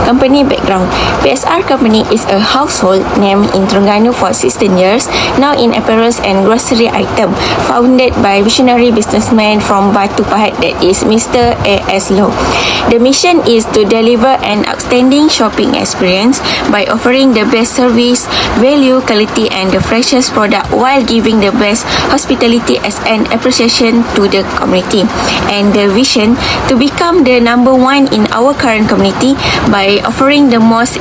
Company background. PXR Company is a household name in Terengganu for 16 years, now in apparels and grocery item, founded by visionary businessman from Batu Pahat, that is Mr. A.S. Low. The mission is to deliver an outstanding shopping experience by offering the best service, value, quality and the freshest product while giving the best hospitality as an appreciation to the community. And the vision to become the number one in our current community by offering the most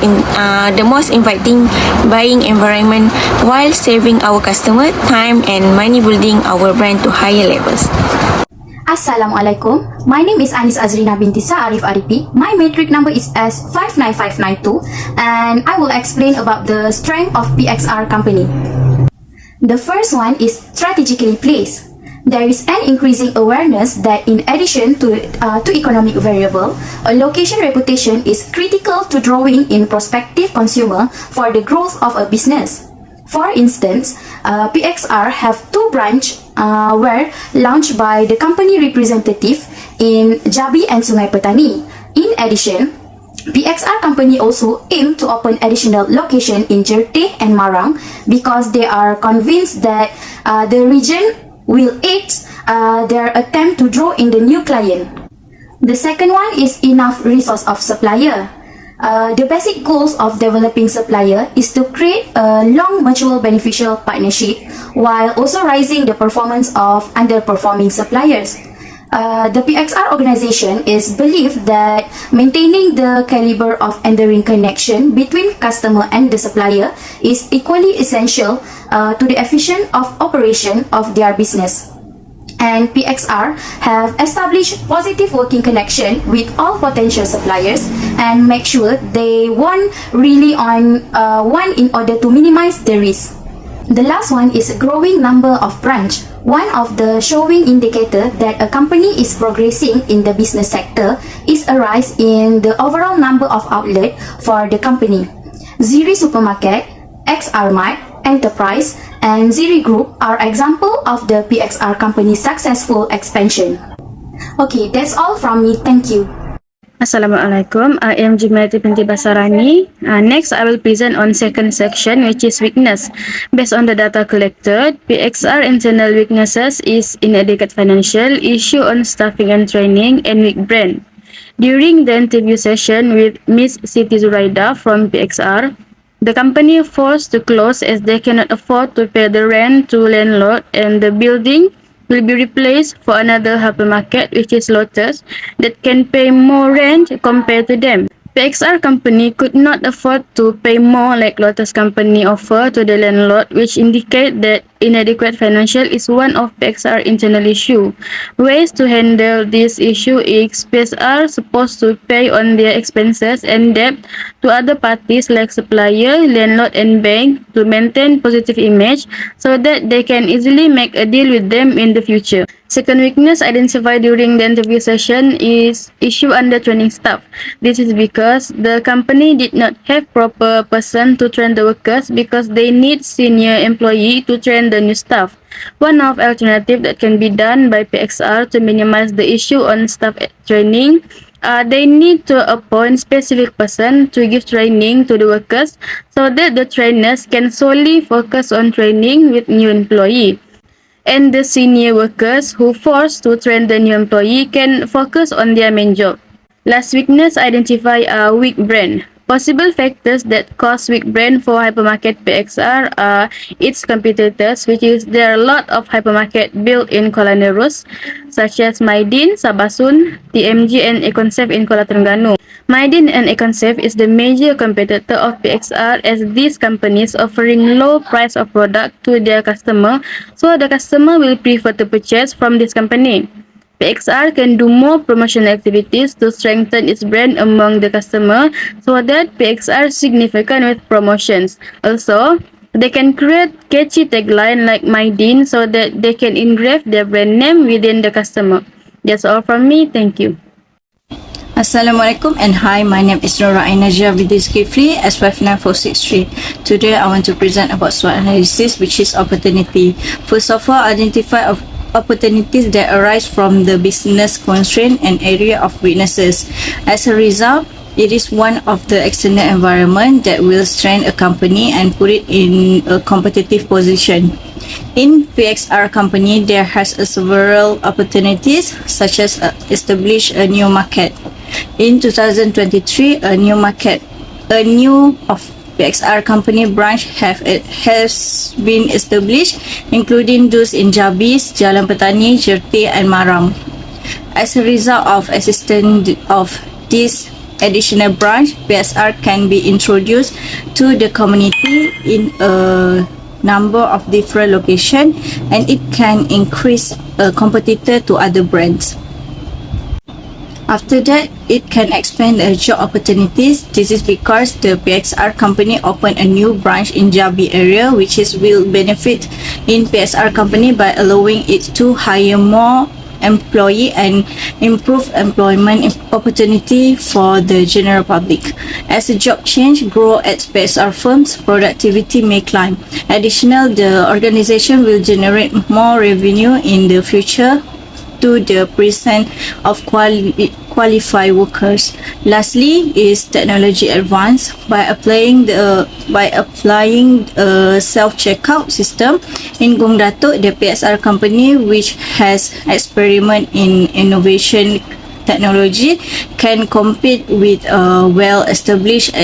inviting buying environment while saving our customer time and money, building our brand to higher levels. Assalamualaikum. My name is AZREENA binti SAARIFARIPI. My matric number is S59592 and I will explain about the strength of PXR company. The first one is strategically placed. There is an increasing awareness that in addition to economic variable, a location reputation is critical to drawing in prospective consumer for the growth of a business. For instance, PXR have two branches were launched by the company representative in Jabi and Sungai Petani. In addition, PXR company also aim to open additional location in Jerteh and Marang because they are convinced that the region will aid their attempt to draw in the new client. The second one is enough resource of supplier. The basic goals of developing supplier is to create a long mutual beneficial partnership while also raising the performance of underperforming suppliers. The PXR organization is believed that maintaining the caliber of enduring connection between customer and the supplier is equally essential to the efficient of operation of their business. And PXR have established positive working connection with all potential suppliers and make sure they want really on one in order to minimize the risk. The last one is a growing number of branch. One of the showing indicator that a company is progressing in the business sector is a rise in the overall number of outlet for the company. Ziri Supermarket, XR Mart, Enterprise, and Ziri Group are example of the PXR company's successful expansion. Okay, that's all from me. Thank you. Assalamualaikum. I am JUMIYATI binti BASARANI. Next, I will present on second section, which is weakness. Based on the data collected, PXR internal weaknesses is inadequate financial, issue on staffing and training, and weak brand. During the interview session with Miss SITI from PXR, the company forced to close as they cannot afford to pay the rent to landlord, and the building will be replaced for another hypermarket, which is Lotus, that can pay more rent compared to them. PXR company could not afford to pay more like Lotus company offer to the landlord, which indicate that inadequate financial is one of PXR internal issue. Ways to handle this issue is PXR supposed to pay on their expenses and debt to other parties like supplier, landlord and bank to maintain positive image so that they can easily make a deal with them in the future. Second weakness identified during the interview session is issue under training staff. This is because the company did not have proper person to train the workers because they need senior employee to train the new staff. One of alternative that can be done by PXR to minimize the issue on staff training, they need to appoint specific person to give training to the workers so that the trainers can solely focus on training with new employee. And the senior workers who forced to train the new employee can focus on their main job. Last weakness identify a weak brand. Possible factors that cause weak brand for hypermarket PXR are its competitors, which is there are a lot of hypermarket built in Kuala Nerus, such as MOHD, Sabasun, TMG, and Econsafe in Kuala Terengganu. MOHD and Econsafe is the major competitor of PXR as these companies offering low price of product to their customer, so the customer will prefer to purchase from this company. PXR can do more promotion activities to strengthen its brand among the customer so that PXR is significant with promotions. Also, they can create catchy tagline like MOHD so that they can engrave their brand name within the customer. That's all from me. Thank you. Assalamualaikum and hi, my name is NURUL with ZULKIFLI S59463. Today I want to present about SWOT analysis, which is opportunity. First of all, identify opportunities that arise from the business constraint and area of weaknesses. As a result, it is one of the external environment that will strengthen a company and put it in a competitive position. In PXR company, there has several opportunities such as establish a new market. In 2023, a new of PXR company branch has been established, including those in Jabis, Jalan Petani, Jerti and Maram. As a result of existence of this additional branch, PXR can be introduced to the community in a number of different locations, and it can increase a competitor to other brands. After that, it can expand the job opportunities. This is because the PXR company opened a new branch in Jabi area, which will benefit in PXR company by allowing it to hire more employee and improve employment opportunity for the general public. As the job change grow at PXR firms, productivity may climb. Additional, the organization will generate more revenue in the future to the present of qualified workers. Lastly is technology advance by applying a self-checkout system in Gong Datuk. The PXR company, which has experiment in innovation technology, can compete with a well-established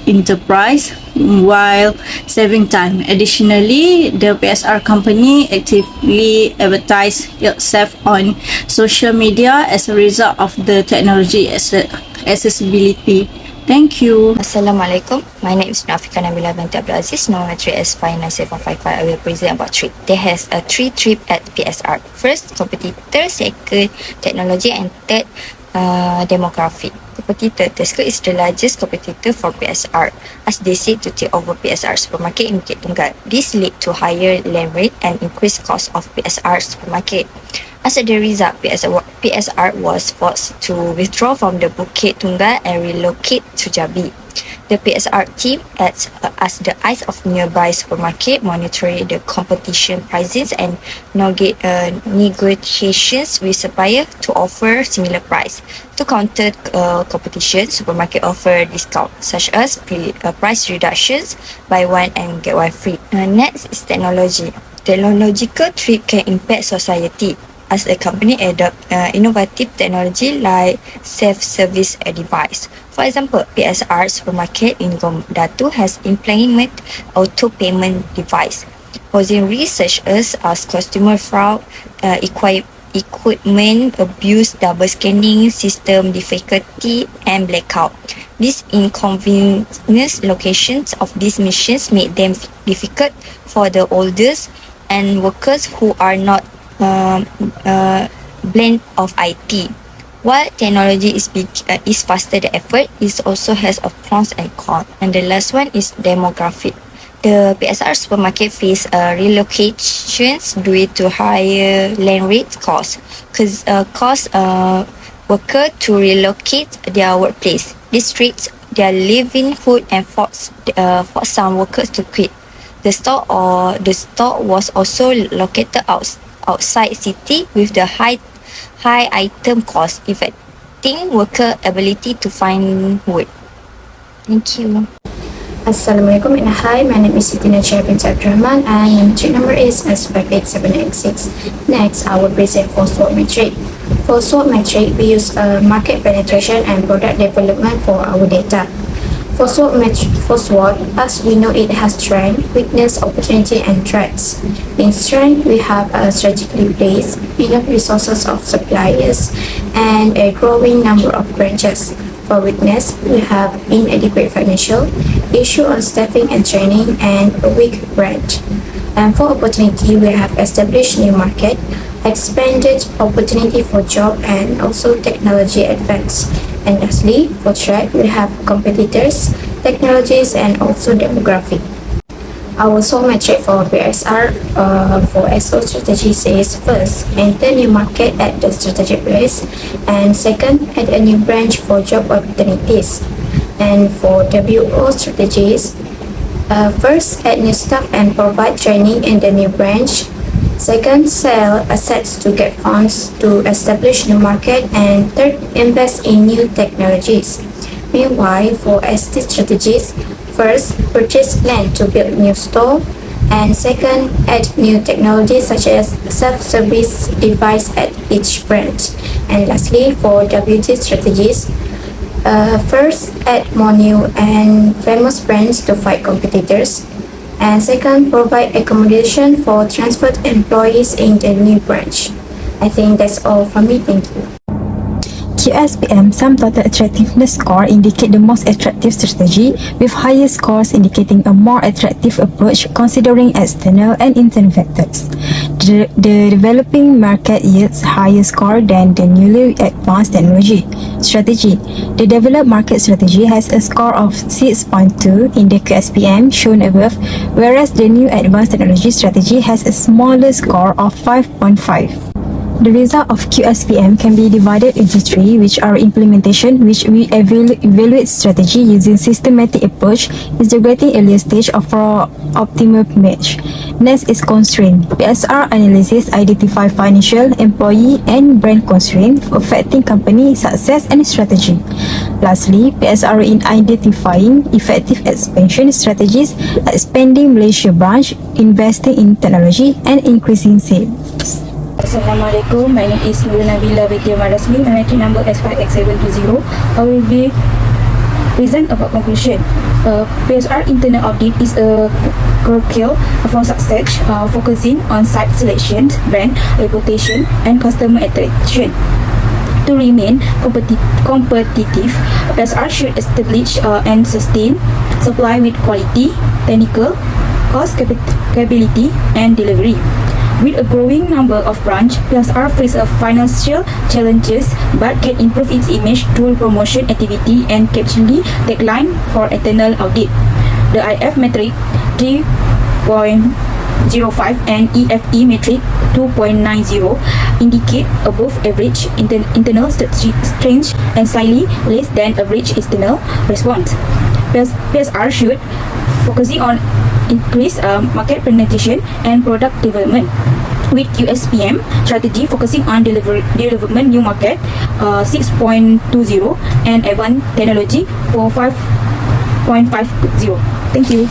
enterprise while saving time. Additionally, the PXR company actively advertise itself on social media as a result of the technology accessibility. Thank you. Assalamualaikum. My name is NABILAH binti AZIZ, known as 59755. I will present about trip. There has a three trip at PXR. First, competitor. Second, technology. And third, demographic. Competitor. Tesco is the largest competitor for PXR, as they seek to take over PXR supermarket in Bukit Tunggal. This lead to higher land rate and increased cost of PXR supermarket. As a result, PXR was forced to withdraw from the Bukit Tunggal and relocate to Jabi. The PXR team acts as the eyes of nearby supermarket, monitoring the competition prices and negotiations with supplier to offer similar price. To counter competition, supermarket offer discounts such as price reductions, buy one and get one free. Next is technology. Technological trip can impact society as a company adopt innovative technology like self-service device. For example, PXR supermarket in Gong Datu has implemented auto payment device, posing researchers as customer fraud, equipment abuse, double scanning, system difficulty and blackout. These inconvenience locations of these machines make them difficult for the holders and workers who are not blend of IT. While technology is faster than effort, it also has a pros and cons. And the last one is demographic. The PXR supermarket face relocations due to higher land rate costs, because worker to relocate their workplace. This restricts their livelihood and force some workers to quit. The store was also located outside city with the high item cost, affecting worker ability to find work. Thank you. Assalamualaikum and hi, my name is SITI binti RAHMAN and my metric number is S58786. Next, I will present for SWOT metric. For SWOT metric, we use market penetration and product development for our data. For SWOT, as we know, it has strength, weakness, opportunity and threats. In strength, we have a strategically placed, enough resources of suppliers and a growing number of branches. For weakness, we have inadequate financial, issue on staffing and training, and a weak brand. And for opportunity, we have established new market, expanded opportunity for job, and also technology advance. And lastly, for threat, we have competitors, technologies, and also demographic. Our SWOT metric for PSR for SO strategies is first, enter new market at the strategic place, and second, add a new branch for job opportunities. And for WO strategies, first, add new staff and provide training in the new branch. Second, sell assets to get funds to establish new market. And third, invest in new technologies. Meanwhile, for ST strategies, first, purchase land to build new store. And second, add new technologies such as self-service device at each branch. And lastly, for WT strategies, first, add more new and famous brands to fight competitors. And second, provide accommodation for transferred employees in the new branch. I think that's all from me. Thank you. QSPM Sum Total Attractiveness Score indicate the most attractive strategy, with higher scores indicating a more attractive approach considering external and internal factors. The developing market yields higher score than the newly advanced technology strategy. The developed market strategy has a score of 6.2 in the QSPM shown above, whereas the new advanced technology strategy has a smaller score of 5.5. The result of QSPM can be divided into three, which are implementation, which we evaluate strategy using systematic approach, integrating earlier stage of optimal match. Next is constraint. PSR analysis identify financial, employee, and brand constraints affecting company success and strategy. Lastly, PSR in identifying effective expansion strategies, expanding Malaysia branch, investing in technology, and increasing sales. Assalamualaikum, my name is NABILAH with RASMI. My metric number is 5X720. I will be present about conclusion. PSR internal audit is a crucial for success, focusing on site selection, brand reputation, and customer attraction. To remain competitive, PSR should establish and sustain supply with quality, technical, cost capability, and delivery. With a growing number of branches, PSR faces financial challenges but can improve its image through promotion activity and capturing deadline for internal audit. The IF metric 3.05 and EFE metric 2.90 indicate above average internal strength and slightly less than average external response. PSR should focusing on increase market penetration and product development, with QSPM strategy focusing on development new market 6.20 and advanced technology for 5.50. Thank you.